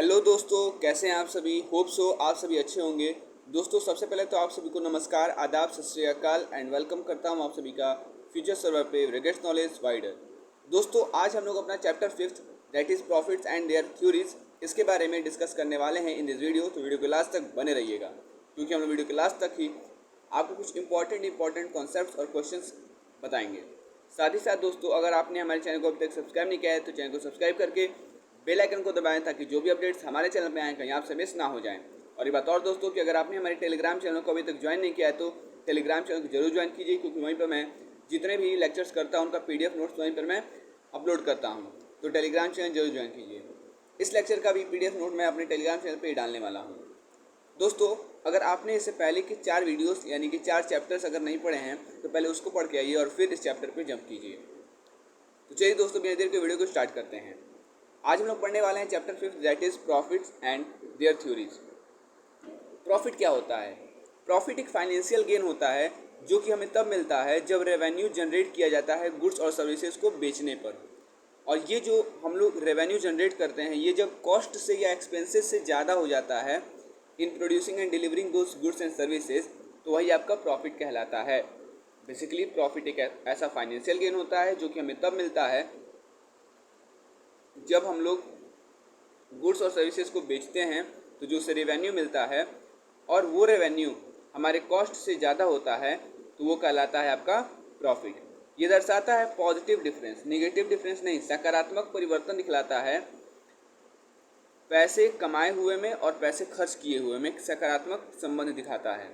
Hello दोस्तों, कैसे हैं आप सभी। होप सो आप सभी अच्छे होंगे। दोस्तों, सबसे पहले तो आप सभी को नमस्कार, आदाब, सत श्री अकाल एंड वेलकम करता हूं आप सभी का फ्यूचर सर्वर पे रिगेट्स नॉलेज वाइडर। दोस्तों, आज हम लोग अपना chapter 5 that is profits and their theories इसके बारे में डिस्कस करने वाले हैं इन दिस वीडियो। तो वीडियो के लास्ट तक बने रहिएगा, क्योंकि हम लोग वीडियो के लास्ट तक ही आपको कुछ इंपॉर्टेंट कॉन्सेप्ट्स और क्वेश्चंस बताएंगे। साथ ही साथ दोस्तों, अगर आपने हमारे चैनल को अभी तक सब्सक्राइब नहीं किया है तो चैनल को सब्सक्राइब करके बेल आइकन को दबाएं, ताकि जो भी अपडेट्स हमारे चैनल पे आएँ कहीं आपसे मिस ना हो जाएं। और ये बात और दोस्तों कि अगर आपने हमारे टेलीग्राम चैनल को अभी तक ज्वाइन नहीं किया है तो टेलीग्राम चैनल को जरूर ज्वाइन कीजिए, क्योंकि वहीं पर मैं जितने भी लेक्चर्स करता हूँ उनका PDF नोट्स वहीं पर मैं अपलोड करता हूँ। तो टेलीग्राम चैनल जरूर ज्वाइन कीजिए। इस लेक्चर का भी PDF नोट मैं अपने टेलीग्राम चैनल पर ही डालने वाला हूँ। दोस्तों, अगर आपने इससे पहले की 4 वीडियोस यानी कि 4 चैप्टर्स अगर नहीं पढ़े हैं तो पहले उसको पढ़ के आइए और फिर इस चैप्टर पे जंप कीजिए। तो चलिए दोस्तों, बिना देर के वीडियो को स्टार्ट करते हैं। आज हम लोग पढ़ने वाले हैं chapter 5 that is profits and their theories. Profit क्या होता है? प्रॉफिट एक फाइनेंशियल गेन होता है जो कि हमें तब मिलता है जब रेवेन्यू जनरेट किया जाता है गुड्स और सर्विसेज को बेचने पर। और ये जो हम लोग रेवेन्यू जनरेट करते हैं, ये जब कॉस्ट से या एक्सपेंसेस से ज़्यादा हो जाता है in producing and delivering those goods and services, तो वही आपका प्रॉफिट कहलाता है। बेसिकली प्रॉफिट एक ऐसा फाइनेंशियल गेन होता है जो कि हमें तब मिलता है जब हम लोग गुड्स और सर्विसेज को बेचते हैं, तो जो उससे रेवेन्यू मिलता है और वो रेवेन्यू हमारे कॉस्ट से ज़्यादा होता है, तो वो कहलाता है आपका प्रॉफिट। ये दर्शाता है पॉजिटिव डिफरेंस, नेगेटिव डिफरेंस नहीं, सकारात्मक परिवर्तन दिखलाता है पैसे कमाए हुए में और पैसे खर्च किए हुए में सकारात्मक संबंध दिखाता है।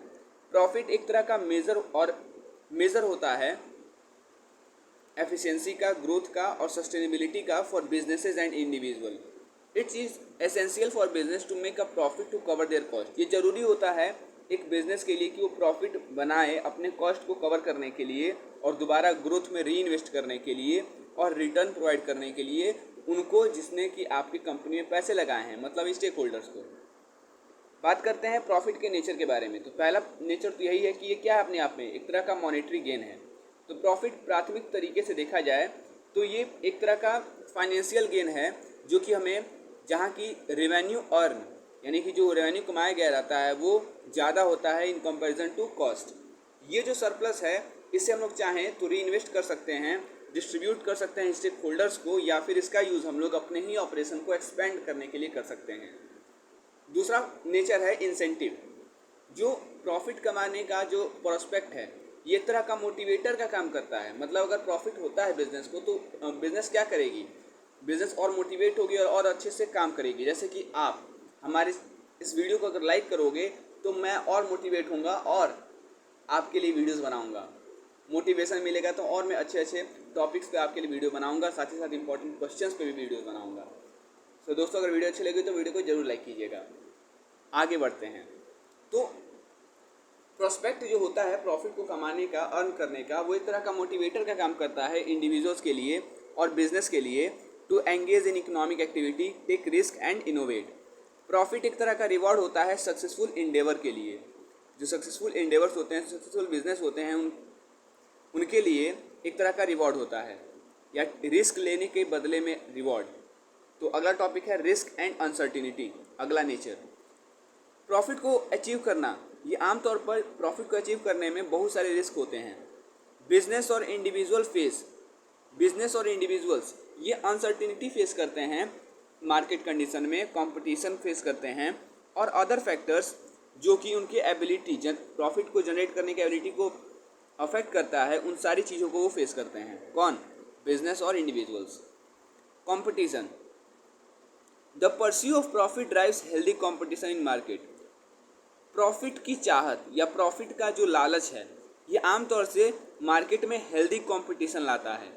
प्रॉफिट एक तरह का मेज़र होता है एफिशिएंसी का, ग्रोथ का और सस्टेनेबिलिटी का for businesses and individual. It's is essential for business to make a profit to cover their cost. ये जरूरी होता है एक बिजनेस के लिए कि वो प्रॉफिट बनाए अपने कॉस्ट को कवर करने के लिए और दोबारा ग्रोथ में री इन्वेस्ट करने के लिए और रिटर्न प्रोवाइड करने के लिए उनको जिसने कि आपकी कंपनी में पैसे लगाए हैं, मतलब स्टेक होल्डर्स को। बात करते हैं प्रॉफिट के नेचर के बारे में। तो पहला नेचर तो यही है कि ये क्या है, अपने आप में एक तरह का मॉनेटरी गेन है। तो प्रॉफिट प्राथमिक तरीके से देखा जाए तो ये एक तरह का फाइनेंशियल गेन है जो कि हमें जहाँ की रेवेन्यू अर्न यानी कि जो रेवेन्यू कमाया गया रहता है वो ज़्यादा होता है इन कंपैरिजन टू कॉस्ट। ये जो सरप्लस है इससे हम लोग चाहें तो री इन्वेस्ट कर सकते हैं, डिस्ट्रीब्यूट कर सकते हैं स्टेक होल्डर्स को, या फिर इसका यूज़ हम लोग अपने ही ऑपरेशन को एक्सपेंड करने के लिए कर सकते हैं। दूसरा नेचर है इंसेंटिव। जो प्रॉफिट कमाने का जो प्रोस्पेक्ट है ये एक तरह का मोटिवेटर का काम करता है। मतलब अगर प्रॉफिट होता है बिजनेस को तो बिजनेस क्या करेगी, बिजनेस और मोटिवेट होगी और अच्छे से काम करेगी। जैसे कि आप हमारे इस वीडियो को अगर लाइक करोगे तो मैं और मोटिवेट होऊंगा और आपके लिए वीडियोस बनाऊंगा, मोटिवेशन मिलेगा तो और मैं अच्छे अच्छे टॉपिक्स पे आपके लिए वीडियो बनाऊंगा, साथ ही साथ इंपॉर्टेंट क्वेश्चंस पे भी वीडियोस बनाऊंगा। तो दोस्तों, अगर वीडियो अच्छी लगी तो वीडियो को जरूर लाइक कीजिएगा। आगे बढ़ते हैं। तो प्रोस्पेक्ट जो होता है प्रॉफिट को कमाने का, अर्न करने का, वो एक तरह का मोटिवेटर का काम करता है इंडिविजुअल्स के लिए और बिजनेस के लिए to engage in economic activity, take risk and innovate. Profit एक तरह का रिवॉर्ड होता है सक्सेसफुल इंडेवर के लिए। जो सक्सेसफुल इंडेवर्स होते हैं, सक्सेसफुल बिजनेस होते हैं, उनके लिए एक तरह का रिवॉर्ड होता है, या रिस्क लेने के बदले में रिवॉर्ड। तो अगला टॉपिक है रिस्क एंड अनसर्टिनिटी, अगला नेचर। प्रॉफिट को अचीव करना, ये आमतौर पर प्रॉफिट को अचीव करने में बहुत सारे रिस्क होते हैं। बिजनेस और इंडिविजुअल्स ये अनसर्टिनिटी फेस करते हैं मार्केट कंडीशन में, कंपटीशन फेस करते हैं और अदर फैक्टर्स जो कि उनके एबिलिटी, प्रॉफिट को जनरेट करने की एबिलिटी को अफेक्ट करता है, उन सारी चीज़ों को वो फेस करते हैं। कौन? बिजनेस और individuals. Competition, the pursue of profit drives healthy competition in market. Profit की चाहत या प्रॉफिट का जो लालच है ये आमतौर से मार्केट में हेल्दी कंपटीशन लाता है।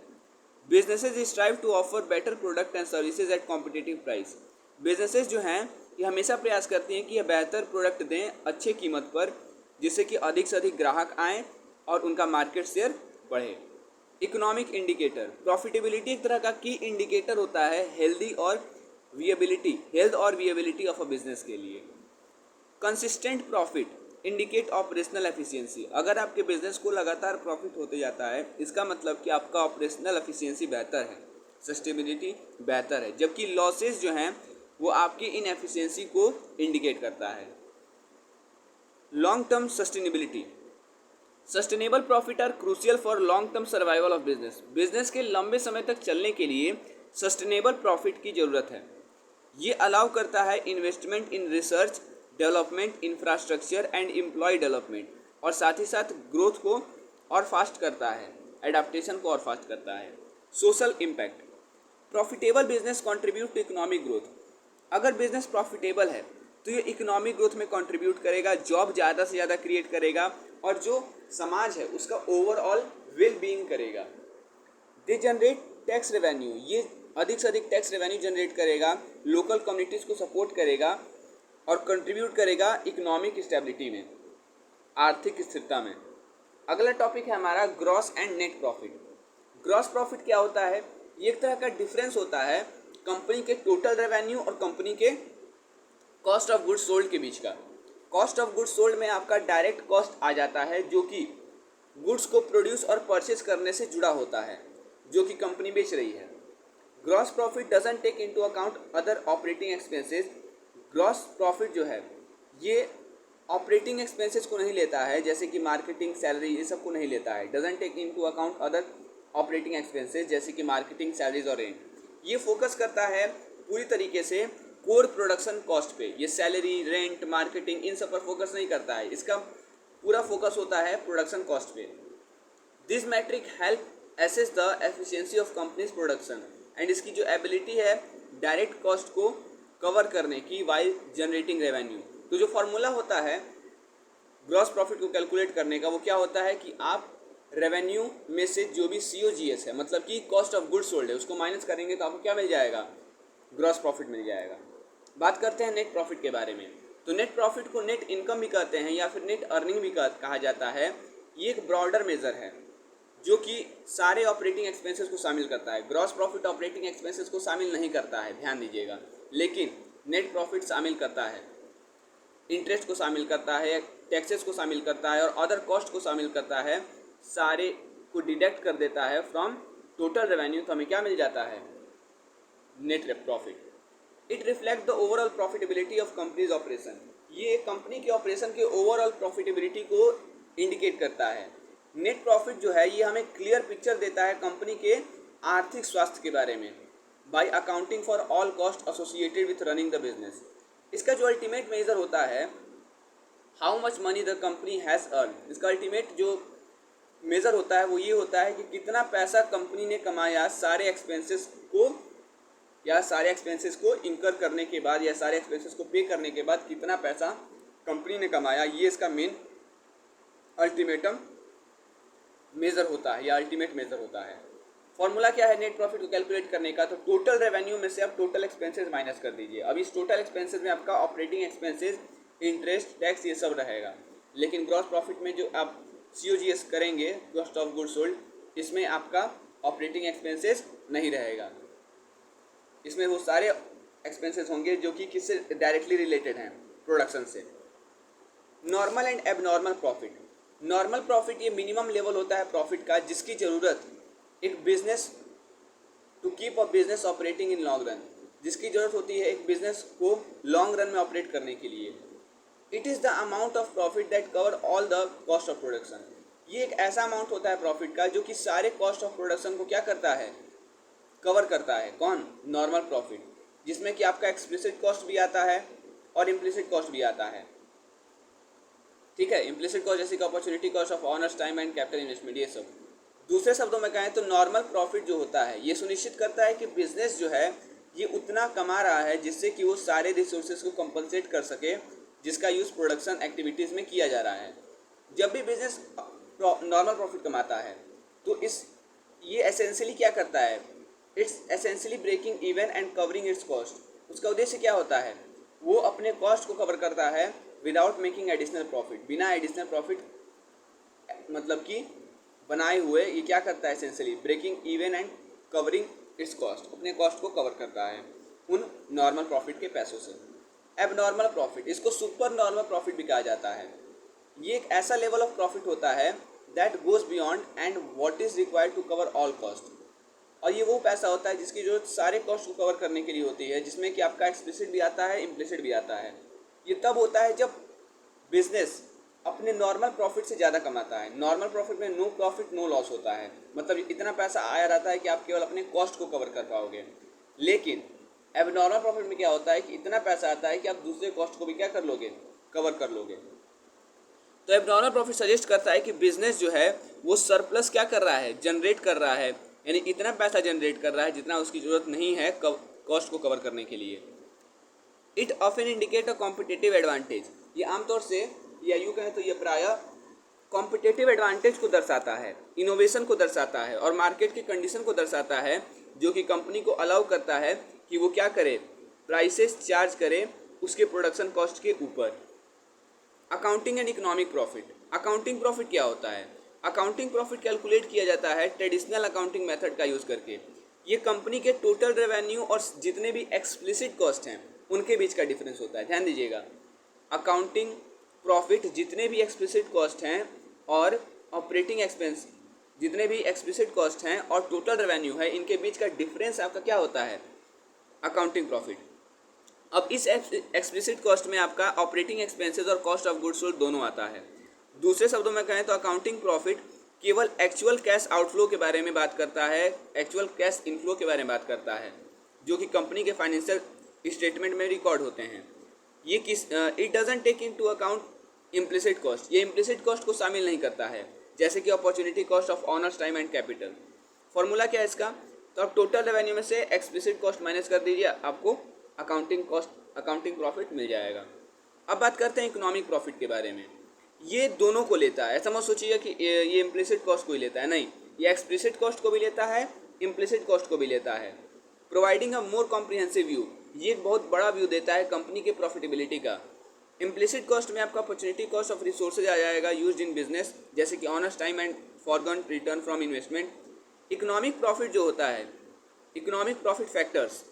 Businesses strive to offer better product and services at competitive price. Businesses जो हैं ये हमेशा प्रयास करती हैं कि यह बेहतर प्रोडक्ट दें अच्छे कीमत पर, जिससे कि अधिक से अधिक ग्राहक आएँ और उनका मार्केट शेयर बढ़े। इकोनॉमिक इंडिकेटर, प्रॉफिटेबिलिटी एक तरह का की इंडिकेटर होता है हेल्थ और विएबिलिटी ऑफ अ बिजनेस के लिए। Consistent profit indicate operational efficiency. अगर आपके बिजनेस को लगातार प्रॉफिट होते जाता है इसका मतलब कि आपका ऑपरेशनल एफिशिएंसी बेहतर है, सस्टेनेबिलिटी बेहतर है। जबकि लॉसेस जो हैं वो आपकी इनएफिशिएंसी को इंडिकेट करता है। Long term sustainability, sustainable profit are crucial for long term survival of business. Business के लंबे समय तक चलने के लिए सस्टेनेबल प्रॉफिट की ज़रूरत है। ये अलाउ करता है investment in research development, infrastructure and employ development, और साथ ही साथ ग्रोथ को और फास्ट करता है, एडाप्टेशन को और फास्ट करता है। Social impact, profitable business contribute to economic growth. अगर बिजनेस प्रॉफिटेबल है तो ये इकोनॉमिक ग्रोथ में कंट्रीब्यूट करेगा, जॉब ज़्यादा से ज़्यादा क्रिएट करेगा और जो समाज है उसका ओवरऑल वेल बीइंग करेगा। दे जनरेट टैक्स रेवेन्यू, ये अधिक से अधिक टैक्स रेवेन्यू जनरेट करेगा, लोकल कम्युनिटीज़ को सपोर्ट करेगा और कंट्रीब्यूट करेगा इकोनॉमिक स्टेबिलिटी में, आर्थिक स्थिरता में। अगला टॉपिक है हमारा gross and net profit. Gross profit क्या होता है? ये एक तरह का डिफरेंस होता है कंपनी के टोटल रेवेन्यू और कंपनी के कॉस्ट ऑफ गुड्स सोल्ड के बीच का। कॉस्ट ऑफ गुड्स सोल्ड में आपका डायरेक्ट कॉस्ट आ जाता है जो कि गुड्स को प्रोड्यूस और परचेज करने से जुड़ा होता है, जो कि कंपनी बेच रही है। Gross profit doesn't take into account other operating expenses. Gross profit जो है ये ऑपरेटिंग एक्सपेंसेस को नहीं लेता है, जैसे कि मार्केटिंग, सैलरी, ये सब को नहीं लेता है। Doesn't take into account other operating expenses जैसे कि मार्केटिंग, सैलरीज और रेंट। ये फोकस करता है पूरी तरीके से कोर प्रोडक्शन कॉस्ट पे। ये सैलरी, रेंट, मार्केटिंग इन सब पर फोकस नहीं करता है, इसका पूरा फोकस होता है प्रोडक्शन कॉस्ट पे। This metric help assess the efficiency of companies production, and इसकी जो एबिलिटी है डायरेक्ट कॉस्ट को कवर करने की वाइल जनरेटिंग रेवेन्यू। तो जो फार्मूला होता है ग्रॉस प्रॉफिट को कैलकुलेट करने का, वो क्या होता है कि आप रेवेन्यू में से जो भी COGS है, मतलब कि कॉस्ट ऑफ गुड्स सोल्ड है, उसको माइनस करेंगे तो आपको क्या मिल जाएगा? ग्रॉस प्रॉफिट मिल जाएगा। बात करते हैं नेट प्रॉफिट के बारे में। तो नेट प्रॉफिट को नेट इनकम भी कहते हैं या फिर नेट अर्निंग भी कहा जाता है। ये एक ब्रॉडर मेजर है जो कि सारे ऑपरेटिंग एक्सपेंसेस को शामिल करता है। ग्रॉस प्रॉफिट ऑपरेटिंग एक्सपेंसेस को शामिल नहीं करता है, ध्यान दीजिएगा, लेकिन नेट प्रॉफिट शामिल करता है, इंटरेस्ट को शामिल करता है, टैक्सेस को शामिल करता है और अदर कॉस्ट को शामिल करता है, सारे को डिडक्ट कर देता है फ्रॉम टोटल रेवेन्यू। तो हमें क्या मिल जाता है? Net profit. It reflect the overall profitability of companies operation. ये कंपनी के ऑपरेशन के ओवरऑल प्रॉफिटेबिलिटी को इंडिकेट करता है। नेट प्रॉफिट जो है ये हमें क्लियर पिक्चर देता है कंपनी के आर्थिक स्वास्थ्य के बारे में, by accounting for all cost associated with running the business. इसका जो अल्टीमेट मेजर होता है how much money the company has earn. इसका अल्टीमेट जो मेजर होता है वो ये होता है कि कितना पैसा कंपनी ने कमाया सारे एक्सपेंसेस को इनकर करने के बाद या सारे एक्सपेंसेस को पे करने के बाद कितना पैसा कंपनी ने कमाया। ये इसका मेन अल्टीमेटम मेजर होता है या अल्टीमेट मेजर होता है। फॉर्मूला क्या है नेट प्रॉफिट को कैलकुलेट करने का? तो टोटल रेवेन्यू में से आप टोटल एक्सपेंसेस माइनस कर दीजिए। अब इस टोटल एक्सपेंसेस में आपका ऑपरेटिंग एक्सपेंसेस, इंटरेस्ट, टैक्स ये सब रहेगा, लेकिन ग्रॉस प्रॉफिट में जो आप COGS करेंगे, कॉस्ट ऑफ गुड्स सोल्ड, इसमें आपका ऑपरेटिंग एक्सपेंसेस नहीं रहेगा। इसमें वो सारे एक्सपेंसेस होंगे जो कि किससे डायरेक्टली रिलेटेड हैं? प्रोडक्शन से। Normal and abnormal profit. Normal profit ये मिनिमम लेवल होता है प्रॉफिट का जिसकी ज़रूरत एक business to keep a business operating in long run, जिसकी ज़रूरत होती है एक बिजनेस को लॉन्ग रन में ऑपरेट करने के लिए। It is the amount of profit that cover all the cost of production. ये एक ऐसा अमाउंट होता है प्रॉफिट का जो कि सारे कॉस्ट ऑफ प्रोडक्शन को क्या करता है? कवर करता है। कौन? नॉर्मल प्रॉफिट, जिसमें कि आपका एक्सप्लिसिट कॉस्ट भी आता है और इम्प्लिसिट कॉस्ट भी आता है। ठीक है, इम्प्लिसिट कॉस्ट जैसे कि opportunity cost of owner's time and capital investment, ये सब। दूसरे शब्दों में कहें तो नॉर्मल प्रॉफिट जो होता है ये सुनिश्चित करता है कि बिजनेस जो है ये उतना कमा रहा है जिससे कि वो सारे रिसोर्सेज को कंपनसेट कर सके जिसका यूज़ प्रोडक्शन एक्टिविटीज़ में किया जा रहा है। जब भी बिजनेस नॉर्मल प्रॉफिट कमाता है तो ये एसेंशियली क्या करता है? It's essentially breaking even and covering its cost. उसका उद्देश्य क्या होता है? वो अपने कॉस्ट को कवर करता है विदाउट मेकिंग एडिशनल प्रॉफिट, बिना एडिशनल प्रॉफिट मतलब कि बनाए हुए ये क्या करता है? Essentially breaking even and covering its cost, अपने कॉस्ट को कवर करता है उन नॉर्मल प्रॉफिट के पैसों से। एबनॉर्मल प्रॉफिट, इसको सुपर नॉर्मल प्रॉफिट भी कहा जाता है। ये एक ऐसा लेवल ऑफ प्रॉफिट होता है that goes beyond and what is required to cover all cost. और ये वो पैसा होता है जिसकी जरूरत सारे कॉस्ट को कवर करने के लिए होती है, जिसमें कि आपका एक्सप्लिसिट भी आता है, इम्प्लिसिट भी आता है। ये तब होता है जब बिजनेस अपने नॉर्मल प्रॉफिट से ज़्यादा कमाता है। नॉर्मल प्रॉफिट में नो प्रॉफिट नो लॉस होता है, मतलब इतना पैसा आया रहता है कि आप केवल अपने कॉस्ट को कवर कर पाओगे। लेकिन अब नॉर्मल प्रॉफिट में क्या होता है कि इतना पैसा आता है कि आप दूसरे कॉस्ट को भी क्या कर लोगे, कवर कर लोगे। तो एबनॉर्मल प्रॉफिट सजेस्ट करता है कि बिजनेस जो है वो सरप्लस क्या कर रहा है, जनरेट कर रहा है, यानी इतना पैसा जनरेट कर रहा है जितना उसकी जरूरत नहीं है कॉस्ट को कवर करने के लिए। It often indicate a competitive advantage, ये आमतौर से या यूँ कहें तो ये प्रायः कॉम्पिटिटिव एडवांटेज को दर्शाता है, इनोवेशन को दर्शाता है और मार्केट की कंडीशन को दर्शाता है, जो कि कंपनी को अलाउ करता है कि वो क्या करे, प्राइसेस चार्ज करे उसके प्रोडक्शन कॉस्ट के ऊपर। Accounting and economic profit, accounting profit क्या होता है? अकाउंटिंग प्रॉफिट कैलकुलेट किया जाता है ट्रेडिशनल अकाउंटिंग मेथड का यूज़ करके। ये कंपनी के टोटल रेवेन्यू और जितने भी एक्सप्लिसिट कॉस्ट हैं उनके बीच का डिफरेंस होता है। ध्यान दीजिएगा, अकाउंटिंग प्रॉफिट जितने भी एक्सप्लिसिट कॉस्ट हैं और ऑपरेटिंग एक्सपेंस जितने भी एक्सप्लिसिट कॉस्ट हैं और टोटल रेवेन्यू है, इनके बीच का डिफरेंस आपका क्या होता है, अकाउंटिंग प्रॉफिट। अब इस एक्सप्लिसिट कॉस्ट में आपका ऑपरेटिंग एक्सपेंसेस और कॉस्ट ऑफ गुड्स सोल्ड दोनों आता है। दूसरे शब्दों में कहें तो अकाउंटिंग प्रॉफिट केवल एक्चुअल कैश आउटफ्लो के बारे में बात करता है, एक्चुअल कैश इनफ्लो के बारे में बात करता है, जो कि कंपनी के फाइनेंशियल स्टेटमेंट में रिकॉर्ड होते हैं। ये it doesn't take into account implicit cost, ये इम्प्लिसिट कॉस्ट को शामिल नहीं करता है, जैसे कि opportunity cost of owner's time and capital. Formula क्या है इसका? तो आप टोटल रेवेन्यू में से एक्सप्लिसिट कॉस्ट माइनस कर दीजिए, आपको अकाउंटिंग कॉस्ट, अकाउंटिंग प्रॉफिट मिल जाएगा। अब बात करते हैं इकोनॉमिक प्रॉफिट के बारे में। ये दोनों को लेता है, ऐसा मत सोचिए कि ये इम्प्लिसिट कॉस्ट को ही लेता है, नहीं, ये एक्सप्लिसिट कॉस्ट को भी लेता है, इम्प्लिसिट कॉस्ट को भी लेता है। Providing a more comprehensive view, ये एक बहुत बड़ा व्यू देता है कंपनी के प्रॉफिटेबिलिटी का। इम्प्लिसिट कॉस्ट में आपका अपॉर्चुनिटी कॉस्ट ऑफ रिसोर्सेज आ जाएगा यूज्ड इन बिजनेस, जैसे कि honours time and foregone return from investment. Economic profit जो होता है, economic profit factors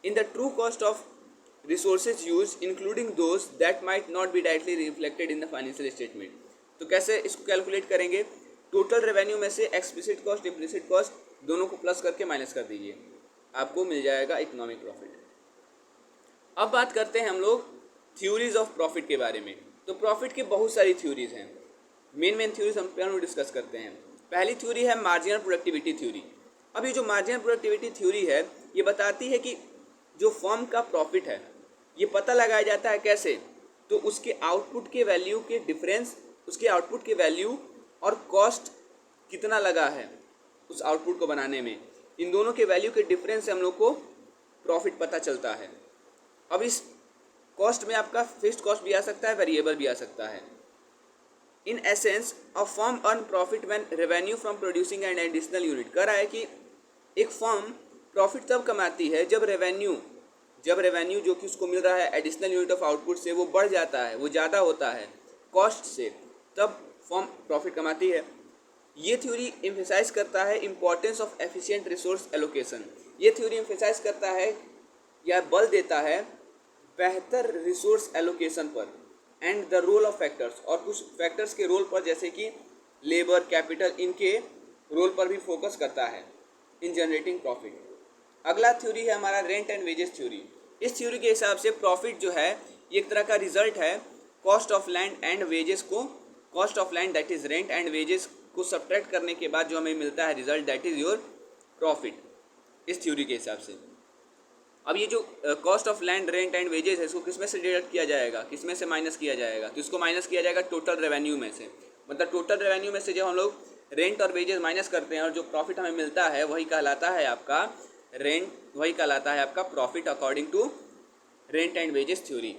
in the true cost of resources used including those that might not be directly reflected in the financial statement। तो कैसे इसको calculate करेंगे? Total revenue में से explicit cost, implicit cost दोनों को प्लस करके माइनस कर दीजिए, आपको मिल जाएगा इकोनॉमिक प्रॉफिट। अब बात करते हैं हम लोग थ्योरीज ऑफ प्रॉफिट के बारे में। तो प्रॉफिट की बहुत सारी थ्योरीज हैं, मेन थ्योरीज हम डिस्कस करते हैं। पहली थ्योरी है मार्जिनल प्रोडक्टिविटी थ्योरी। अब ये जो मार्जिनल प्रोडक्टिविटी थ्योरी है, ये बताती है कि जो फर्म का प्रॉफिट है ये पता लगाया जाता है कैसे, तो उसके आउटपुट के वैल्यू के डिफरेंस, उसके आउटपुट के वैल्यू और कॉस्ट कितना लगा है उस आउटपुट को बनाने में, इन दोनों के वैल्यू के डिफरेंस से हम लोग को प्रॉफिट पता चलता है। अब इस कॉस्ट में आपका फिक्स्ड कॉस्ट भी आ सकता है, वेरिएबल भी आ सकता है। In essence a firm earn profit when revenue from producing an additional unit. कह रहा है कि एक फर्म प्रॉफिट तब कमाती है जब रेवेन्यू जो कि उसको मिल रहा है एडिशनल यूनिट ऑफ आउटपुट से वो बढ़ जाता है, वो ज़्यादा होता है कॉस्ट से, तब फर्म प्रॉफिट कमाती है। ये थ्योरी एम्फेसाइज करता है importance of efficient resource allocation. ये थ्योरी एम्फेसाइज करता है या बल देता है बेहतर रिसोर्स एलोकेशन पर and the role of factors, और कुछ फैक्टर्स के रोल पर, जैसे कि लेबर, कैपिटल, इनके रोल पर भी फोकस करता है इन जनरेटिंग प्रॉफिट। अगला थ्योरी है हमारा रेंट एंड वेजेस थ्योरी। इस थ्योरी के हिसाब से प्रॉफिट जो है ये एक तरह का रिजल्ट है cost of land and wages को, cost of land that is rent and wages को सब्ट्रैक्ट करने के बाद जो हमें मिलता है result that is your profit, इस थ्योरी के हिसाब से। अब ये जो cost of land, rent and wages है, इसको किस में से डिडक्ट किया जाएगा, किस में से माइनस किया जाएगा? तो इसको माइनस किया जाएगा टोटल रेवेन्यू में से। मतलब टोटल रेवेन्यू में से जब हम लोग रेंट और वेजेस माइनस करते हैं और जो प्रॉफिट हमें मिलता है वही कहलाता है आपका रेंट, वही कहलाता है आपका profit according to rent and wages theory.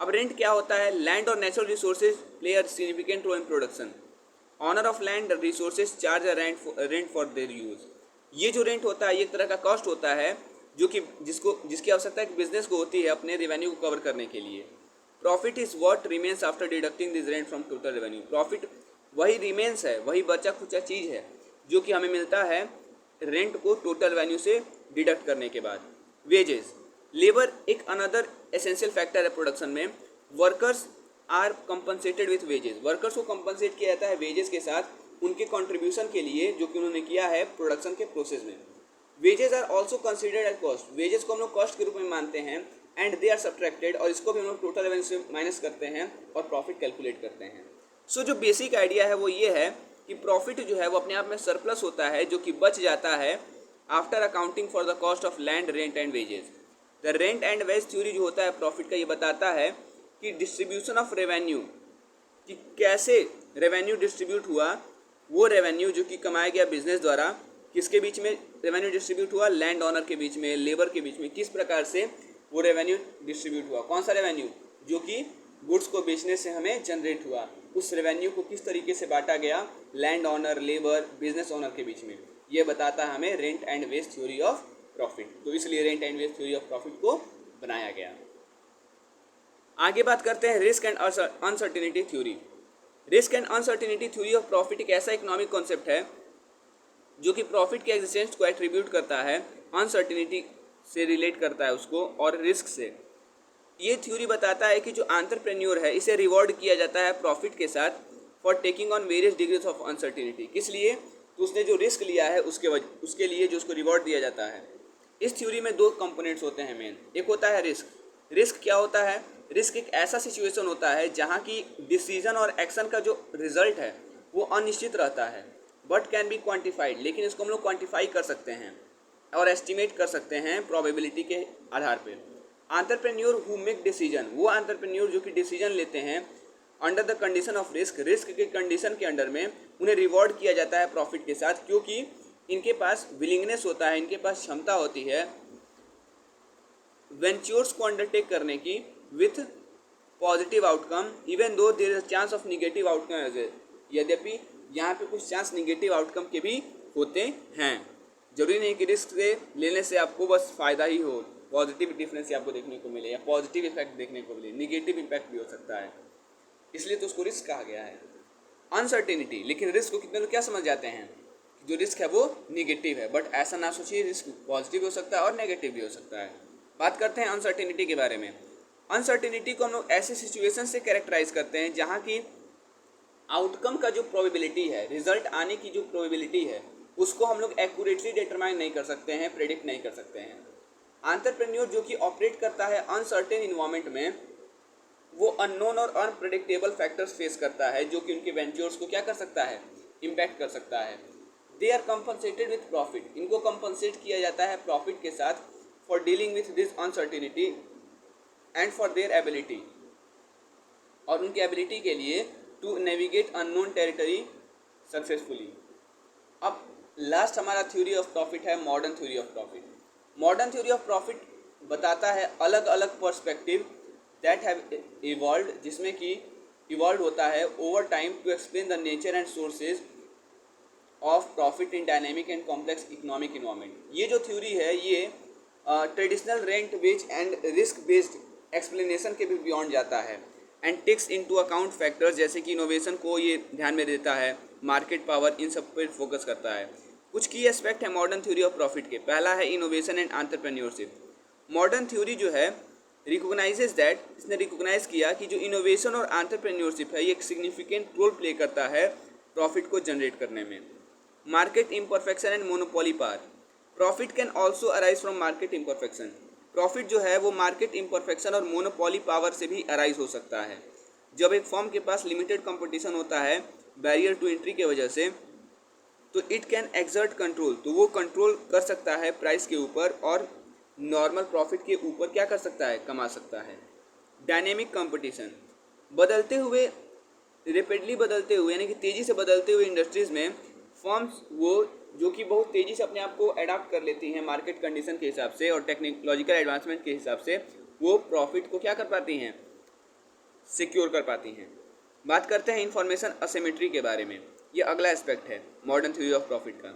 अब रेंट क्या होता है? लैंड और natural resources play a significant role in production. Owner of land resources charge a rent for their use. ये जो रेंट होता है ये एक तरह का कॉस्ट होता है जो कि जिसकी आवश्यकता एक बिजनेस को होती है अपने रेवेन्यू को कवर करने के लिए। Profit is what remains after deducting this rent from total revenue. Profit वही रिमेन्स है, वही बचा खुचा चीज़ है जो कि हमें मिलता है रेंट को टोटल रेवेन्यू से डिडक्ट करने के बाद। वेजेस, लेबर एक अनदर एसेंशियल फैक्टर है प्रोडक्शन में। Workers are compensated with wages. Workers को कंपनसेट किया जाता है वेजेस के साथ उनके कंट्रीब्यूशन के लिए जो कि उन्होंने किया है प्रोडक्शन के प्रोसेस में। Wages are also considered as cost, wages को हम लोग कॉस्ट के रूप में मानते हैं, एंड दे आर सब्ट्रैक्टेड, और इसको भी हम लोग टोटल रेवेन्यू से माइनस करते हैं और प्रॉफिट कैलकुलेट करते हैं। सो जो बेसिक आइडिया है वो ये है कि प्रॉफिट जो है वो अपने आप में सरप्लस होता है जो कि बच जाता है after accounting for the cost of land, rent and wages. The rent and wage theory जो होता है प्रॉफिट का, ये बताता है कि डिस्ट्रीब्यूशन ऑफ रेवेन्यू, कि कैसे रेवेन्यू डिस्ट्रीब्यूट हुआ, वो रेवेन्यू जो कि कमाया गया बिजनेस द्वारा, किसके बीच में रेवेन्यू डिस्ट्रीब्यूट हुआ, लैंड ऑनर के बीच में, लेबर के बीच में, किस प्रकार से वो रेवेन्यू डिस्ट्रीब्यूट हुआ, कौन सा रेवेन्यू जो कि गुड्स को बेचने से हमें जनरेट हुआ, उस रेवेन्यू को किस तरीके से बांटा गया land owner, labour, business owner के बीच में, ये बताता है हमें rent and wage theory of profit. तो इसलिए rent and wage theory of profit को बनाया गया। आगे बात करते हैं risk and uncertainty theory. Risk and uncertainty theory of profit एक ऐसा इकोनॉमिक कॉन्सेप्ट है जो कि प्रॉफिट के एग्जिस्टेंस को एट्रीब्यूट करता है, अनसर्टेनिटी से रिलेट करता है उसको, और रिस्क से। ये थ्योरी बताता है कि जो एंटरप्रेन्योर है इसे रिवॉर्ड किया जाता है प्रॉफिट के साथ for taking on various degrees of uncertainty. किस लिए? तो उसने जो रिस्क लिया है उसके लिए जो उसको रिवॉर्ड दिया जाता है। इस थ्योरी में दो कंपोनेंट्स होते हैं मेन। एक होता है रिस्क। रिस्क क्या होता है? रिस्क एक ऐसा सिचुएशन होता है जहाँ की डिसीजन और एक्शन का जो रिजल्ट है वो अनिश्चित रहता है, बट कैन बी क्वान्टिफाइड, लेकिन इसको हम लोग क्वान्टिफाई कर सकते हैं और एस्टिमेट कर सकते हैं प्रोबेबिलिटी के आधार पर। एंटरप्रेन्योर हु मेक डिसीजन, वो एंटरप्रेन्योर जो कि डिसीजन लेते हैं under the condition of risk, risk के कंडीशन के अंडर में उन्हें रिवॉर्ड किया जाता है प्रॉफिट के साथ, क्योंकि इनके पास विलिंगनेस होता है, इनके पास क्षमता होती है वेंचर्स को अंडरटेक करने की with positive outcome, even though there is chance of negative outcome as well. यद्यपि यहाँ पे कुछ चांस निगेटिव आउटकम के भी होते हैं। जरूरी नहीं कि रिस्क से लेने से आपको बस फ़ायदा ही हो, पॉजिटिव डिफरेंस आपको देखने को मिले या पॉजिटिव इफेक्ट देखने को मिले, निगेटिव इम्पैक्ट भी हो सकता है, इसलिए तो उसको रिस्क कहा गया है। अनसर्टेनिटी, लेकिन रिस्क को कितने लोग क्या समझ जाते हैं, जो रिस्क है वो निगेटिव है, बट ऐसा ना सोचिए, रिस्क पॉजिटिव भी हो सकता है और नेगेटिव भी हो सकता है। बात करते हैं अनसर्टेनिटी के बारे में। अनसर्टेनिटी को हम लोग ऐसे सिचुएशन से कैरेक्टराइज करते हैं जहाँ की आउटकम का जो प्रोबेबिलिटी है, रिजल्ट आने की जो प्रोबेबिलिटी है, उसको हम लोग एक्यूरेटली डिटरमाइन नहीं कर सकते हैं, प्रेडिक्ट नहीं कर सकते हैं। एंटरप्रेन्योर जो कि ऑपरेट करता है अनसर्टेन इन्वायरमेंट में, वो अननोन और अनप्रेडिक्टेबल फैक्टर्स फेस करता है जो कि उनके वेंचर्स को क्या कर सकता है, इम्पैक्ट कर सकता है। They are compensated with profit, इनको कंपनसेट किया जाता है प्रॉफिट के साथ for dealing with this uncertainty and for their ability, और उनकी एबिलिटी के लिए to navigate unknown territory successfully. अब लास्ट हमारा थ्योरी ऑफ प्रॉफिट है modern theory of profit. Modern theory of profit बताता है अलग अलग पर्सपेक्टिव दैट हैव इवॉल्व, जिसमें कि इवॉल्व होता है over time to explain the nature and sources of profit in dynamic and complex economic environment. ये जो थ्योरी है ये traditional rent wage and risk based explanation के भी बियॉन्ड जाता है and takes into account factors जैसे कि इनोवेशन को ये ध्यान में देता है, मार्केट पावर, इन सब पर फोकस करता है। कुछ की एस्पेक्ट है मॉडर्न थ्योरी ऑफ प्रॉफिट के। पहला है innovation and entrepreneurship. Modern theory जो है रिकोगनाइजेज दैट, इसने रिकोगनाइज किया कि जो इनोवेशन और एंटरप्रेन्योरशिप है ये एक सिग्निफिकेंट रोल प्ले करता है प्रॉफिट को जनरेट करने में। Market imperfection and monopoly power, profit can also arise from market imperfection. Profit जो है वो मार्केट इम्परफेक्शन और मोनोपोली पावर से भी अराइज हो सकता है। जब एक फर्म के पास लिमिटेड कंपटीशन होता है बैरियर टू एंट्री के वजह से, तो इट कैन एक्सर्ट कंट्रोल, तो वो कंट्रोल कर सकता है प्राइस के ऊपर और नॉर्मल प्रॉफिट के ऊपर क्या कर सकता है, कमा सकता है। डायनेमिक कंपटीशन, बदलते हुए, रेपिडली बदलते हुए यानी कि तेज़ी से बदलते हुए इंडस्ट्रीज़ में फर्म्स वो जो कि बहुत तेज़ी से अपने आप को अडाप्ट कर लेती हैं मार्केट कंडीशन के हिसाब से और टेक्नोलॉजिकल एडवांसमेंट के हिसाब से, वो प्रॉफिट को क्या कर पाती हैं, सिक्योर कर पाती हैं। बात करते हैं इंफॉर्मेशन असिमेट्री के बारे में। ये अगला एस्पेक्ट है मॉडर्न थ्योरी ऑफ प्रॉफिट का।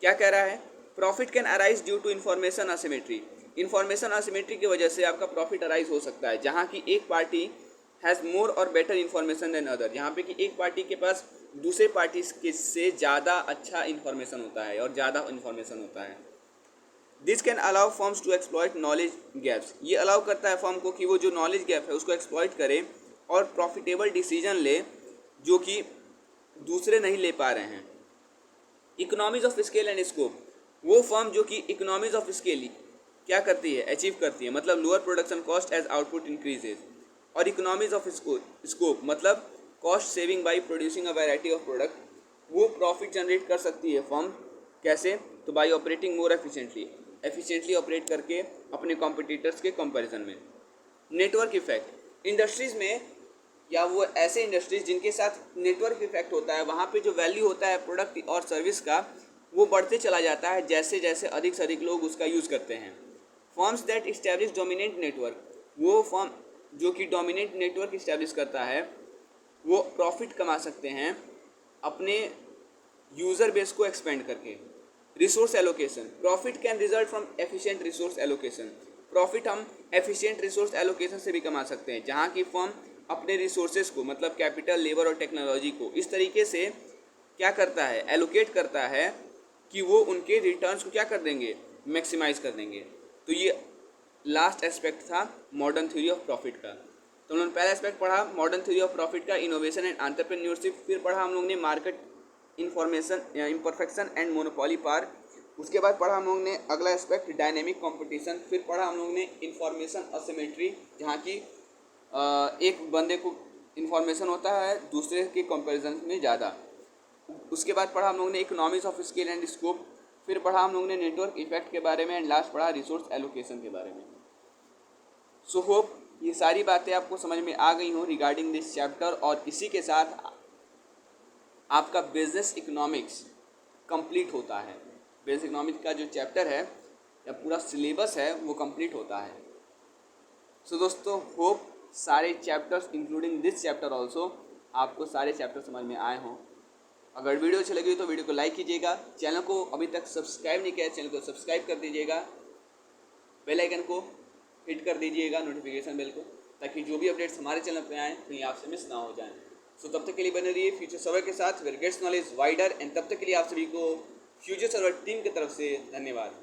क्या कह रहा है? Profit can arise due to information asymmetry. Information asymmetry की वजह से आपका प्रॉफिट अराइज हो सकता है जहाँ की एक पार्टी हैज़ मोर और बेटर इन्फॉर्मेशन देन अदर, जहाँ पे कि एक पार्टी के पास दूसरे पार्टी के से ज़्यादा अच्छा इन्फॉर्मेशन होता है और ज़्यादा इन्फॉर्मेशन होता है। This can allow firms to exploit knowledge gaps, ये अलाउ करता है फर्म को कि वो जो नॉलेज गैप है उसको एक्सप्लॉइट करे और प्रॉफिटेबल डिसीजन ले जो कि दूसरे नहीं ले पा रहे हैं। Economies of scale and scope, वो फर्म जो कि इकोनॉमीज ऑफ स्केल क्या करती है, अचीव करती है, मतलब lower production cost as output increases, और इकोनॉमीज ऑफ स्कोप मतलब cost saving by producing a variety of product, वो प्रॉफिट जनरेट कर सकती है फर्म। कैसे? तो by operating more efficiently operate करके अपने कॉम्पिटिटर्स के कंपैरिजन में। नेटवर्क इफेक्ट, इंडस्ट्रीज में या वो ऐसे इंडस्ट्रीज जिनके साथ नेटवर्क इफेक्ट होता है, वहाँ पे जो वैल्यू होता है प्रोडक्ट और सर्विस का, वो बढ़ते चला जाता है जैसे जैसे अधिक से अधिक लोग उसका यूज़ करते हैं। Firms that establish dominant network, वो फर्म जो कि डोमिनेंट नेटवर्क इस्टेब्लिश करता है, वो प्रॉफिट कमा सकते हैं अपने यूज़र बेस को एक्सपेंड करके। Resource allocation, profit can result from efficient resource allocation, profit हम एफिशिएंट रिसोर्स एलोकेशन से भी कमा सकते हैं, जहाँ की फर्म अपने रिसोर्सेज को मतलब कैपिटल, लेबर और टेक्नोलॉजी को इस तरीके से क्या करता है, एलोकेट करता है कि वो उनके रिटर्न्स को क्या कर देंगे, मैक्सिमाइज कर देंगे। तो ये लास्ट एस्पेक्ट था मॉडर्न थ्योरी ऑफ प्रॉफिट का। तो हम लोगों ने पहला एस्पेक्ट पढ़ा मॉडर्न थ्योरी ऑफ प्रॉफिट का, इनोवेशन एंड एंटरप्रेन्योरशिप। फिर पढ़ा हम लोग ने market information imperfection and monopoly power. उसके बाद पढ़ा हम लोग ने अगला एस्पेक्ट डायनेमिक कंपटीशन। फिर पढ़ा हम लोग ने इन्फॉर्मेशन असिमेट्री, जहाँ की एक बंदे को इन्फॉर्मेशन होता है दूसरे के कंपैरिजन में ज़्यादा। उसके बाद पढ़ा हम लोग ने economics of scale and scope. फिर पढ़ा हम लोग ने नेटवर्क इफेक्ट के बारे में, एंड लास्ट पढ़ा रिसोर्स एलोकेशन के बारे में। सो होप ये सारी बातें आपको समझ में आ गई हों रिगार्डिंग दिस चैप्टर, और इसी के साथ आपका बिजनेस इकोनॉमिक्स कंप्लीट होता है। बिजनेस इकोनॉमिक्स का जो चैप्टर है या पूरा सिलेबस है वो कंप्लीट होता है। सो दोस्तों, होप सारे chapters including this chapter also आपको सारे चैप्टर समझ में आए हों। अगर वीडियो अच्छी लगी तो वीडियो को लाइक कीजिएगा, चैनल को अभी तक सब्सक्राइब नहीं किया है चैनल को सब्सक्राइब कर दीजिएगा, बेल आइकन को हिट कर दीजिएगा, नोटिफिकेशन बेल को, ताकि जो भी अपडेट्स हमारे चैनल पे आएँ कहीं आपसे मिस ना हो जाएं। सो तब तक के लिए बने रहिए फ्यूचर सर्वर के साथ, where gets knowledge wider, and तब तक के लिए आप सभी को फ्यूचर सर्वर टीम की तरफ से धन्यवाद।